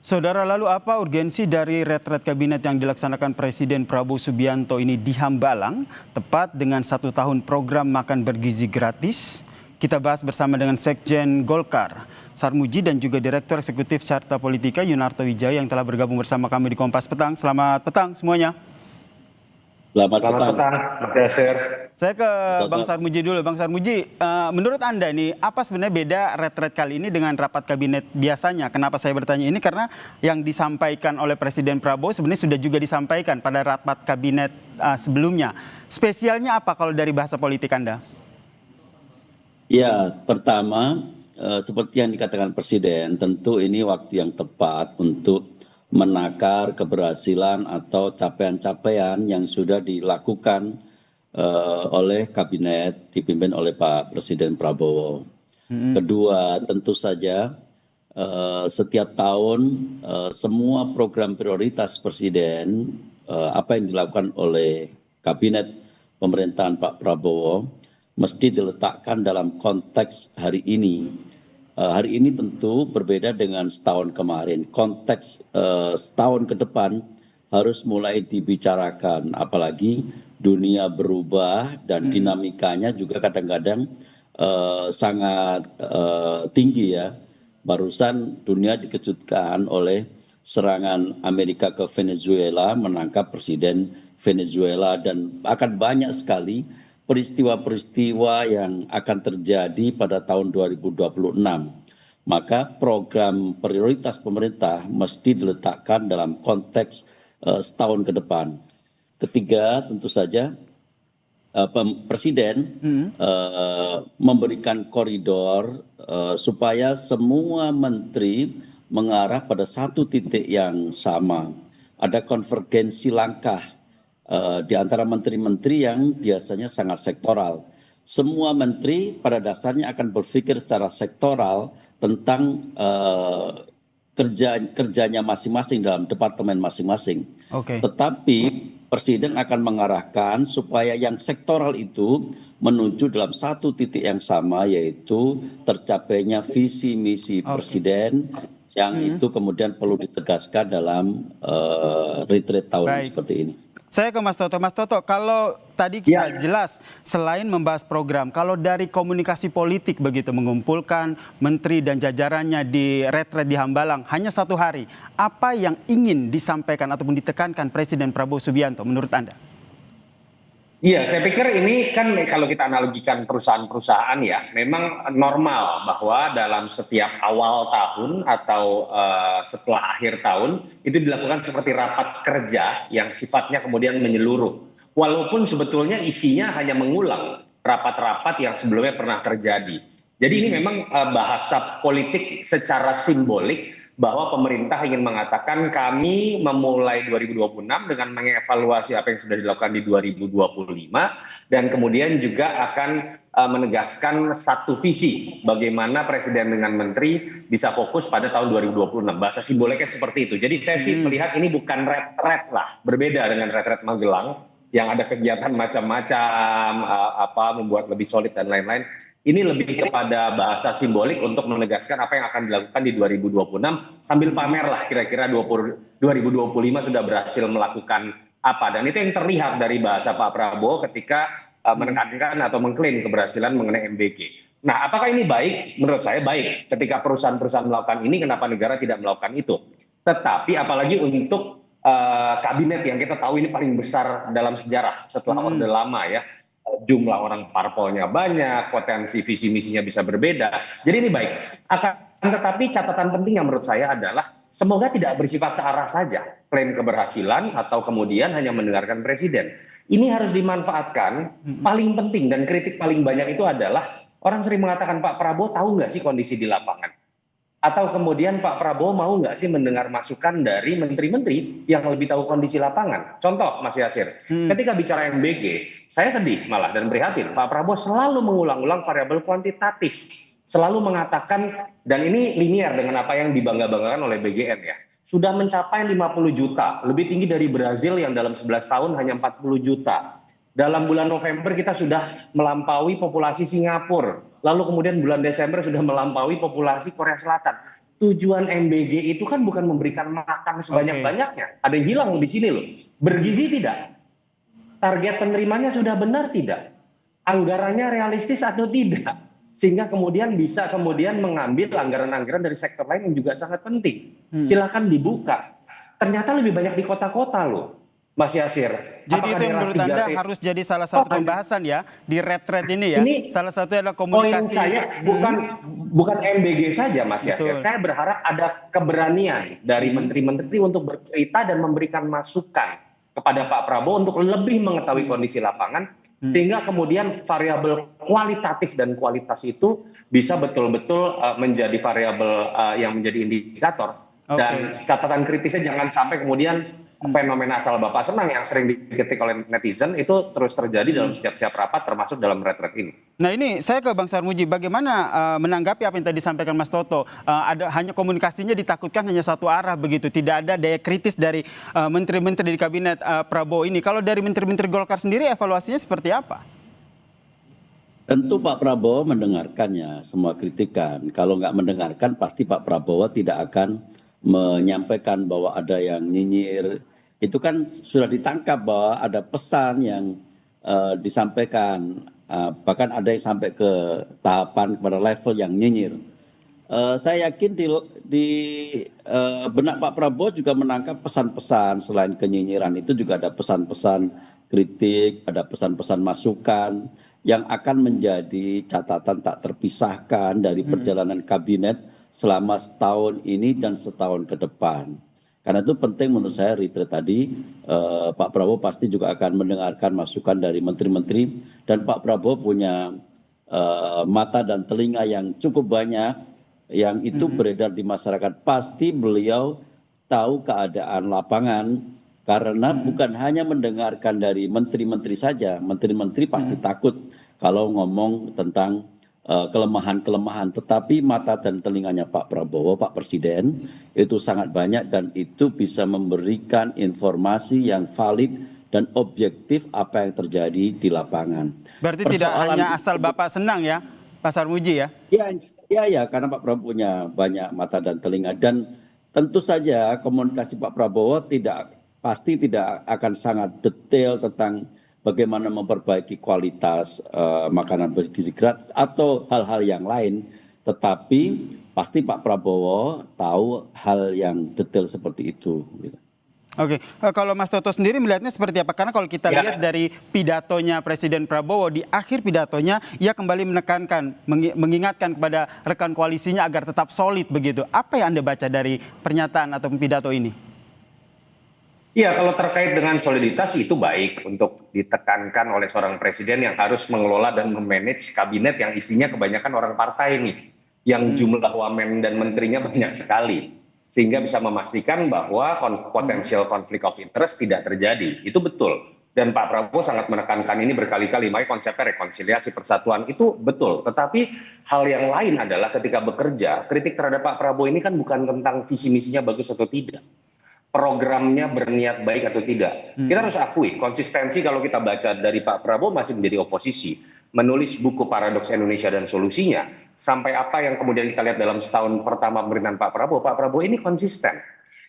Saudara, lalu apa urgensi dari retret kabinet yang dilaksanakan Presiden Prabowo Subianto ini di Hambalang, tepat dengan 1 tahun program makan bergizi gratis? Kita bahas bersama dengan Sekjen Golkar, Sarmuji, dan juga Direktur Eksekutif Carta Politika, Yunarto Wijaya, yang telah bergabung bersama kami di Kompas Petang. Selamat petang semuanya. Selamat Selamat petang. petang, Mas Yasir. Saya ke Mas Bang Toto. Sarmuji dulu. Bang Sarmuji, menurut Anda nih, apa sebenarnya beda retret kali ini dengan rapat kabinet biasanya? Kenapa saya bertanya ini? Karena yang disampaikan oleh Presiden Prabowo sebenarnya sudah juga disampaikan pada rapat kabinet sebelumnya. Spesialnya apa kalau dari bahasa politik Anda? Ya, pertama, seperti yang dikatakan Presiden, tentu ini waktu yang tepat untuk menakar keberhasilan atau capaian-capaian yang sudah dilakukan oleh kabinet dipimpin oleh Pak Presiden Prabowo. Kedua, tentu saja setiap tahun semua program prioritas Presiden, apa yang dilakukan oleh kabinet pemerintahan Pak Prabowo mesti diletakkan dalam konteks hari ini. Hari ini tentu berbeda dengan setahun kemarin. Konteks setahun ke depan harus mulai dibicarakan, apalagi dunia berubah dan dinamikanya juga kadang-kadang sangat tinggi ya. Barusan dunia dikejutkan oleh serangan Amerika ke Venezuela, menangkap Presiden Venezuela, dan akan banyak sekali peristiwa-peristiwa yang akan terjadi pada tahun 2026. Maka program prioritas pemerintah mesti diletakkan dalam konteks setahun ke depan. Ketiga, tentu saja Presiden memberikan koridor supaya semua menteri mengarah pada satu titik yang sama. Ada konvergensi langkah di antara menteri-menteri yang biasanya sangat sektoral. Semua menteri pada dasarnya akan berpikir secara sektoral tentang kerjanya masing-masing dalam departemen masing-masing. Oke. Tetapi Presiden akan mengarahkan supaya yang sektoral itu menuju dalam satu titik yang sama, yaitu tercapainya visi misi Presiden yang itu kemudian perlu ditegaskan dalam retreat tahun Baik. seperti ini. Saya ke Mas Toto. Mas Toto, kalau tadi kita jelas selain membahas program, kalau dari komunikasi politik begitu mengumpulkan menteri dan jajarannya di retret di Hambalang hanya 1 hari, apa yang ingin disampaikan ataupun ditekankan Presiden Prabowo Subianto menurut Anda? Iya, saya pikir ini kan kalau kita analogikan perusahaan-perusahaan ya, memang normal bahwa dalam setiap awal tahun atau setelah akhir tahun itu dilakukan seperti rapat kerja yang sifatnya kemudian menyeluruh. Walaupun sebetulnya isinya hanya mengulang rapat-rapat yang sebelumnya pernah terjadi. Jadi ini memang bahasa politik secara simbolik bahwa pemerintah ingin mengatakan kami memulai 2026 dengan mengevaluasi apa yang sudah dilakukan di 2025 dan kemudian juga akan menegaskan satu visi bagaimana presiden dengan menteri bisa fokus pada tahun 2026. Bahasa simboliknya seperti itu. Jadi saya sih melihat ini bukan retret lah, berbeda dengan retret Magelang yang ada kegiatan macam-macam, membuat lebih solid dan lain-lain. Ini lebih kepada bahasa simbolik untuk menegaskan apa yang akan dilakukan di 2026 sambil pamer lah kira-kira 2025 sudah berhasil melakukan apa. Dan itu yang terlihat dari bahasa Pak Prabowo ketika menekankan atau mengklaim keberhasilan mengenai MBG. Nah, apakah ini baik? Menurut saya baik. Ketika perusahaan-perusahaan melakukan ini, kenapa negara tidak melakukan itu? Tetapi apalagi untuk kabinet yang kita tahu ini paling besar dalam sejarah setelah Orde Lama ya. Jumlah orang parpolnya banyak, potensi visi misinya bisa berbeda. Jadi ini baik. Akan tetapi catatan penting yang menurut saya adalah semoga tidak bersifat searah saja klaim keberhasilan atau kemudian hanya mendengarkan presiden. Ini harus dimanfaatkan. Paling penting dan kritik paling banyak itu adalah orang sering mengatakan Pak Prabowo tahu nggak sih kondisi di lapangan? Atau kemudian Pak Prabowo mau nggak sih mendengar masukan dari menteri-menteri yang lebih tahu kondisi lapangan? Contoh Mas Yasir, ketika bicara MBG, saya sedih malah dan prihatin. Pak Prabowo selalu mengulang-ulang variabel kuantitatif. Selalu mengatakan, dan ini linear dengan apa yang dibangga-banggakan oleh BGN ya. Sudah mencapai 50 juta, lebih tinggi dari Brazil yang dalam 11 tahun hanya 40 juta. Dalam bulan November kita sudah melampaui populasi Singapura. Lalu kemudian bulan Desember sudah melampaui populasi Korea Selatan. tujuan MBG itu kan bukan memberikan makan sebanyak-banyaknya. Ada yang hilang di sini loh. Bergizi tidak? Target penerimanya sudah benar tidak? Anggarannya realistis atau tidak? Sehingga kemudian bisa kemudian mengambil anggaran-anggaran dari sektor lain yang juga sangat penting. Silakan dibuka. Ternyata lebih banyak di kota-kota loh, Mas Yasir. Jadi itu yang menurut Anda harus jadi salah satu pembahasan ya di retret ini ya. Ini salah satunya adalah poin komunikasi. saya bukan MBG saja, Mas Yasir. Saya berharap ada keberanian dari menteri-menteri untuk bercerita dan memberikan masukan kepada Pak Prabowo untuk lebih mengetahui kondisi lapangan, sehingga kemudian variabel kualitatif dan kualitas itu bisa betul-betul menjadi variabel yang menjadi indikator. Dan catatan kritisnya jangan sampai kemudian fenomena asal Bapak senang yang sering dikritik oleh netizen itu terus terjadi dalam setiap rapat, termasuk dalam retret ini. Nah ini saya ke Bang Sarmuji, bagaimana menanggapi apa yang tadi disampaikan Mas Toto? Ada hanya komunikasinya ditakutkan hanya satu arah begitu, tidak ada daya kritis dari menteri-menteri di kabinet Prabowo ini. Kalau dari menteri-menteri Golkar sendiri evaluasinya seperti apa? Tentu Pak Prabowo mendengarkannya semua kritikan. Kalau nggak mendengarkan pasti Pak Prabowo tidak akan menyampaikan bahwa ada yang nyinyir. Itu kan sudah ditangkap bahwa ada pesan yang disampaikan, bahkan ada yang sampai ke tahapan pada level yang nyinyir. Saya yakin di benak Pak Prabowo juga menangkap pesan-pesan selain kenyinyiran itu juga ada pesan-pesan kritik, ada pesan-pesan masukan yang akan menjadi catatan tak terpisahkan dari perjalanan kabinet selama setahun ini dan setahun ke depan. Karena itu penting menurut saya retreat tadi, Pak Prabowo pasti juga akan mendengarkan masukan dari menteri-menteri, dan Pak Prabowo punya mata dan telinga yang cukup banyak, yang itu beredar di masyarakat. Pasti beliau tahu keadaan lapangan, karena bukan hanya mendengarkan dari menteri-menteri saja, menteri-menteri pasti takut kalau ngomong tentang kelemahan-kelemahan, tetapi mata dan telinganya Pak Prabowo, Pak Presiden itu sangat banyak dan itu bisa memberikan informasi yang valid dan objektif apa yang terjadi di lapangan. Berarti tidak hanya asal Bapak senang ya, Pak Sarmuji ya? Ya, karena Pak Prabowo punya banyak mata dan telinga, dan tentu saja komunikasi Pak Prabowo pasti tidak akan sangat detail tentang bagaimana memperbaiki kualitas makanan bergizi gratis atau hal-hal yang lain, tetapi pasti Pak Prabowo tahu hal yang detail seperti itu. Oke, kalau Mas Toto sendiri melihatnya seperti apa? Karena kalau kita lihat dari pidatonya Presiden Prabowo, di akhir pidatonya ia kembali menekankan, mengingatkan kepada rekan koalisinya agar tetap solid begitu. Apa yang Anda baca dari pernyataan atau pidato ini? Iya, kalau terkait dengan soliditas itu baik untuk ditekankan oleh seorang presiden yang harus mengelola dan memanage kabinet yang isinya kebanyakan orang partai nih, yang jumlah wamen dan menterinya banyak sekali, sehingga bisa memastikan bahwa potensial konflik of interest tidak terjadi. Itu betul. Dan Pak Prabowo sangat menekankan ini berkali-kali, makanya konsepnya rekonsiliasi persatuan itu betul. Tetapi hal yang lain adalah ketika bekerja, kritik terhadap Pak Prabowo ini kan bukan tentang visi misinya bagus atau tidak, programnya berniat baik atau tidak. Kita harus akui konsistensi kalau kita baca dari Pak Prabowo masih menjadi oposisi, menulis buku Paradoks Indonesia dan Solusinya, sampai apa yang kemudian kita lihat dalam setahun pertama pemerintahan Pak Prabowo ini konsisten.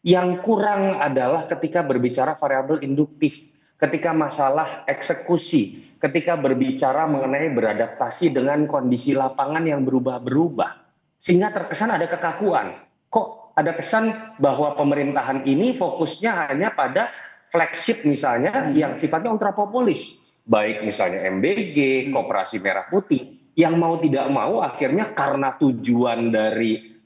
Yang kurang adalah ketika berbicara variabel induktif, ketika masalah eksekusi, ketika berbicara mengenai beradaptasi dengan kondisi lapangan yang berubah-berubah, sehingga terkesan ada kekakuan. Kok ada kesan bahwa pemerintahan ini fokusnya hanya pada flagship misalnya yang sifatnya ultra populis, baik misalnya MBG, Koperasi Merah Putih, yang mau tidak mau akhirnya karena tujuan dari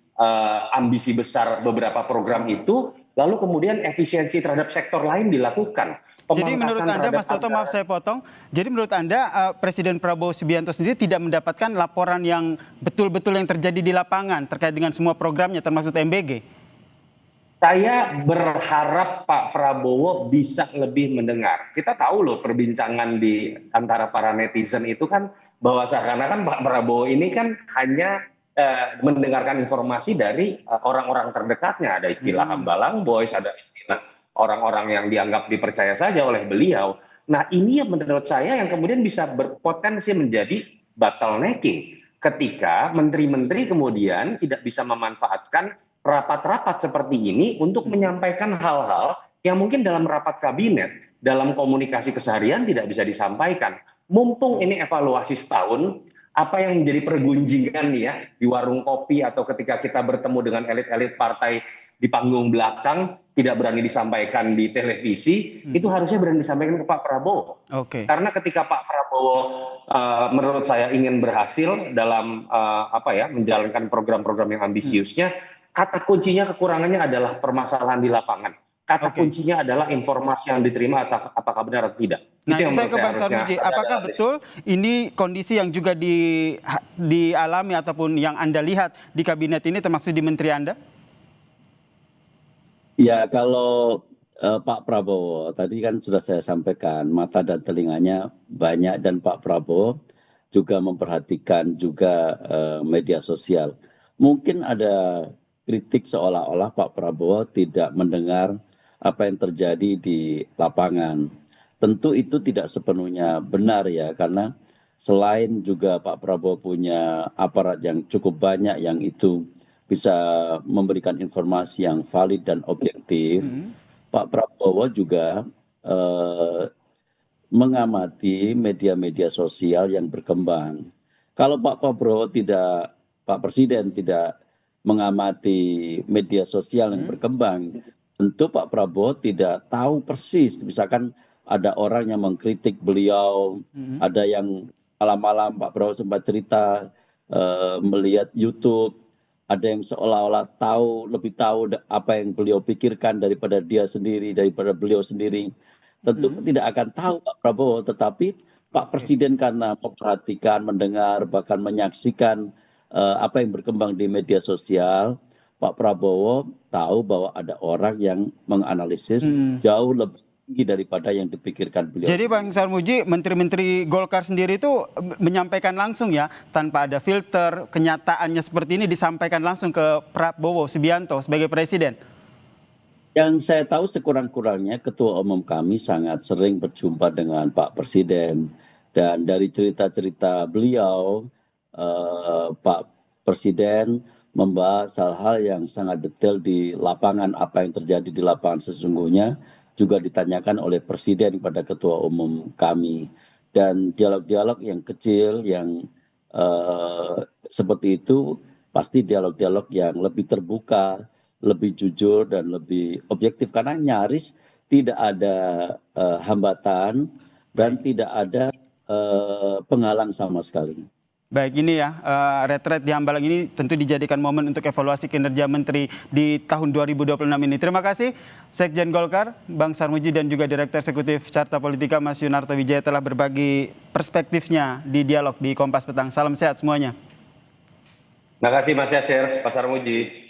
ambisi besar beberapa program itu, lalu kemudian efisiensi terhadap sektor lain dilakukan. Jadi menurut Anda, Mas Toto, maaf saya potong, jadi menurut Anda Presiden Prabowo Subianto sendiri tidak mendapatkan laporan yang betul-betul yang terjadi di lapangan terkait dengan semua programnya termasuk MBG? Saya berharap Pak Prabowo bisa lebih mendengar. Kita tahu loh perbincangan di antara para netizen itu kan bahwa seakan-akan Pak Prabowo ini kan hanya mendengarkan informasi dari orang-orang terdekatnya. Ada istilah hambalang boys, ada istilah orang-orang yang dianggap dipercaya saja oleh beliau. Nah ini yang menurut saya yang kemudian bisa berpotensi menjadi bottlenecking ketika menteri-menteri kemudian tidak bisa memanfaatkan rapat-rapat seperti ini untuk menyampaikan hal-hal yang mungkin dalam rapat kabinet, dalam komunikasi keseharian tidak bisa disampaikan. Mumpung ini evaluasi setahun, apa yang menjadi pergunjingan nih ya di warung kopi atau ketika kita bertemu dengan elit-elit partai di panggung belakang tidak berani disampaikan di televisi, itu harusnya berani disampaikan ke Pak Prabowo. Oke. Karena ketika Pak Prabowo menurut saya ingin berhasil dalam menjalankan program-program yang ambisiusnya, kata kuncinya kekurangannya adalah permasalahan di lapangan. Kata kuncinya adalah informasi yang diterima apakah benar atau tidak. Nah, Itu yang saya ke menurut Bang harusnya Sarmuji, ada apakah dalam betul ini kondisi yang juga dialami ataupun yang Anda lihat di kabinet ini termasuk di menteri Anda? Ya, kalau Pak Prabowo tadi kan sudah saya sampaikan mata dan telinganya banyak dan Pak Prabowo juga memperhatikan juga media sosial. Mungkin ada kritik seolah-olah Pak Prabowo tidak mendengar apa yang terjadi di lapangan. Tentu itu tidak sepenuhnya benar ya, karena selain juga Pak Prabowo punya aparat yang cukup banyak yang itu bisa memberikan informasi yang valid dan objektif, Pak Prabowo juga mengamati media-media sosial yang berkembang. Kalau Pak Presiden tidak mengamati media sosial yang berkembang, tentu Pak Prabowo tidak tahu persis. Misalkan ada orang yang mengkritik beliau, ada yang malam-malam Pak Prabowo sempat cerita melihat YouTube, ada yang seolah-olah lebih tahu apa yang beliau pikirkan daripada beliau sendiri. Tentu tidak akan tahu Pak Prabowo, tetapi Pak Presiden karena memperhatikan, mendengar, bahkan menyaksikan apa yang berkembang di media sosial, Pak Prabowo tahu bahwa ada orang yang menganalisis jauh lebih tinggi daripada yang dipikirkan beliau. Jadi Bang Sarmuji, menteri-menteri Golkar sendiri itu menyampaikan langsung ya, tanpa ada filter, kenyataannya seperti ini disampaikan langsung ke Prabowo Subianto sebagai presiden. Yang saya tahu sekurang-kurangnya Ketua Umum kami sangat sering berjumpa dengan Pak Presiden. Dan dari cerita-cerita beliau, Pak Presiden membahas hal-hal yang sangat detail di lapangan, apa yang terjadi di lapangan sesungguhnya, juga ditanyakan oleh Presiden kepada Ketua Umum kami. Dan dialog-dialog yang kecil, yang seperti itu, pasti dialog-dialog yang lebih terbuka, lebih jujur dan lebih objektif, karena nyaris tidak ada hambatan dan tidak ada penghalang sama sekali. Baik, ini ya, retret di Hambalang ini tentu dijadikan momen untuk evaluasi kinerja menteri di tahun 2026 ini. Terima kasih Sekjen Golkar, Bang Sarmuji, dan juga Direktur Eksekutif Carta Politika Mas Yunarto Wijaya telah berbagi perspektifnya di dialog di Kompas Petang. Salam sehat semuanya. Terima kasih Mas Yasir, Pak Sarmuji.